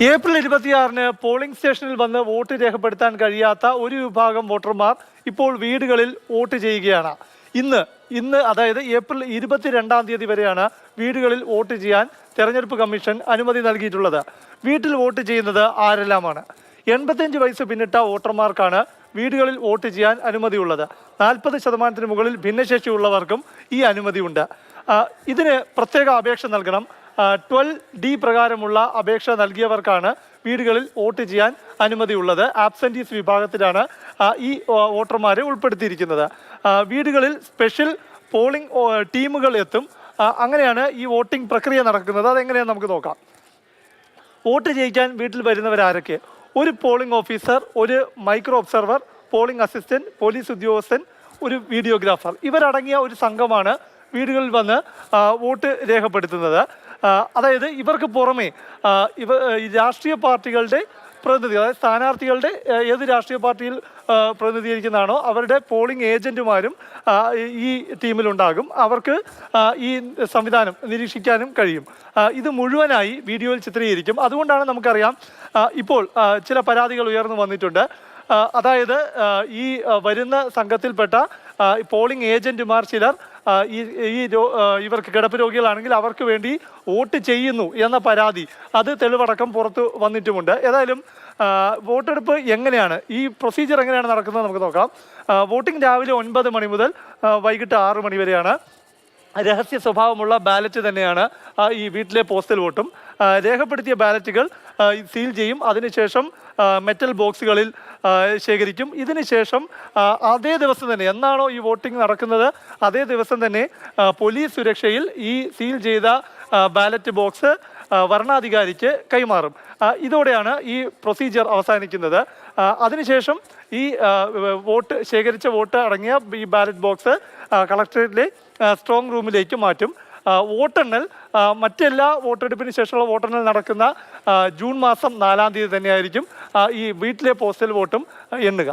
April 26-ന് polling സ്റ്റേഷനിൽ വന്ന് vote രേഖപ്പെടുത്താൻ കഴിയാത്ത ഒരു വിഭാഗം വോട്ടർമാർ ഇപ്പോൾ വീടുകളിൽ വോട്ട് ചെയ്യുകയാണ്. ഇന്ന് അതായത് ഏപ്രിൽ 22-ാം തീയതി വരെയാണ് വീടുകളിൽ വോട്ട് ചെയ്യാൻ തെരഞ്ഞെടുപ്പ് കമ്മീഷൻ അനുമതി നൽകിയിട്ടുള്ളത്. വീട്ടിൽ വോട്ട് ചെയ്യുന്നത് ആരെല്ലാമാണ്? 85 വയസ്സ് പിന്നിട്ട വോട്ടർമാർക്കാണ് വീടുകളിൽ വോട്ട് ചെയ്യാൻ അനുമതിയുള്ളത്. 40% മുകളിൽ ഭിന്നശേഷിയുള്ളവർക്കും ഈ അനുമതിയുണ്ട്. ഇതിന് പ്രത്യേക അപേക്ഷ നൽകണം. 12D പ്രകാരമുള്ള അപേക്ഷ നൽകിയവർക്കാണ് വീടുകളിൽ വോട്ട് ചെയ്യാൻ അനുമതിയുള്ളത്. ആബ്സെൻറ്റീസ് വിഭാഗത്തിലാണ് ഈ വോട്ടർമാരെ ഉൾപ്പെടുത്തിയിരിക്കുന്നത്. വീടുകളിൽ സ്പെഷ്യൽ പോളിംഗ് ടീമുകൾ എത്തും. അങ്ങനെയാണ് ഈ വോട്ടിംഗ് പ്രക്രിയ നടക്കുന്നത്. അതെങ്ങനെയാണെന്ന് നമുക്ക് നോക്കാം. വോട്ട് ചെയ്യിക്കാൻ വീട്ടിൽ വരുന്നവരാരൊക്കെ? ഒരു പോളിംഗ് ഓഫീസർ, ഒരു micro observer, polling assistant, police ഉദ്യോഗസ്ഥൻ, ഒരു വീഡിയോഗ്രാഫർ, ഇവരടങ്ങിയ ഒരു സംഘമാണ് വീടുകളിൽ വന്ന് വോട്ട് രേഖപ്പെടുത്തുന്നത്. അതായത് ഇവർക്ക് പുറമെ രാഷ്ട്രീയ പാർട്ടികളുടെ പ്രതിനിധി, അതായത് സ്ഥാനാർത്ഥികളുടെ ഏത് രാഷ്ട്രീയ പാർട്ടിയിൽ പ്രതിനിധീകരിക്കുന്നതാണോ അവരുടെ പോളിംഗ് ഏജന്റുമാരും ഈ ടീമിലുണ്ടാകും. അവർക്ക് ഈ സംവിധാനം നിരീക്ഷിക്കാനും കഴിയും. ഇത് മുഴുവനായി വീഡിയോയിൽ ചിത്രീകരിക്കും. അതുകൊണ്ടാണ് നമുക്കറിയാം ഇപ്പോൾ ചില പരാതികൾ ഉയർന്നു വന്നിട്ടുണ്ട്. അതായത് ഈ വരുന്ന സംഘത്തിൽപ്പെട്ട പോളിംഗ് ഏജന്റുമാർ ചിലർ ഇവർക്ക് കിടപ്പ് രോഗികളാണെങ്കിൽ അവർക്ക് വേണ്ടി വോട്ട് ചെയ്യുന്നു എന്ന പരാതി, അത് തെളിവടക്കം പുറത്തു വന്നിട്ടുമുണ്ട്. ഏതായാലും വോട്ടെടുപ്പ് എങ്ങനെയാണ്, ഈ പ്രൊസീജിയർ എങ്ങനെയാണ് നടക്കുന്നത് നമുക്ക് നോക്കാം. വോട്ടിംഗ് രാവിലെ 9 മണി മുതൽ വൈകിട്ട് 6 മണി വരെയാണ്. രഹസ്യ സ്വഭാവമുള്ള ബാലറ്റ് തന്നെയാണ് ഈ വീട്ടിലെ പോസ്റ്റൽ വോട്ടും. രേഖപ്പെടുത്തിയ ബാലറ്റുകൾ സീൽ ചെയ്യും. അതിനുശേഷം മെറ്റൽ ബോക്സുകളിൽ ശേഖരിക്കും. ഇതിനുശേഷം അതേ ദിവസം തന്നെ, എന്നാണോ ഈ വോട്ടിംഗ് നടക്കുന്നത് അതേ ദിവസം തന്നെ പോലീസ് സുരക്ഷയിൽ ഈ സീൽ ചെയ്ത ബാലറ്റ് ബോക്സ് വരണാധികാരിക്ക് കൈമാറും. ഇതോടെയാണ് ഈ പ്രൊസീജിയർ അവസാനിക്കുന്നത്. അതിനുശേഷം ഈ ശേഖരിച്ച വോട്ട് അടങ്ങിയ ഈ ബാലറ്റ് ബോക്സ് കളക്ടറേറ്റിലെ സ്ട്രോങ് റൂമിലേക്ക് മാറ്റും. വോട്ടെണ്ണൽ മറ്റെല്ലാ വോട്ടെടുപ്പിന് ശേഷമുള്ള വോട്ടെണ്ണൽ നടക്കുന്ന ജൂൺ മാസം 4-ാം തീയതി തന്നെയായിരിക്കും ഈ വീട്ടിലെ പോസ്റ്റൽ വോട്ടും എണ്ണുക.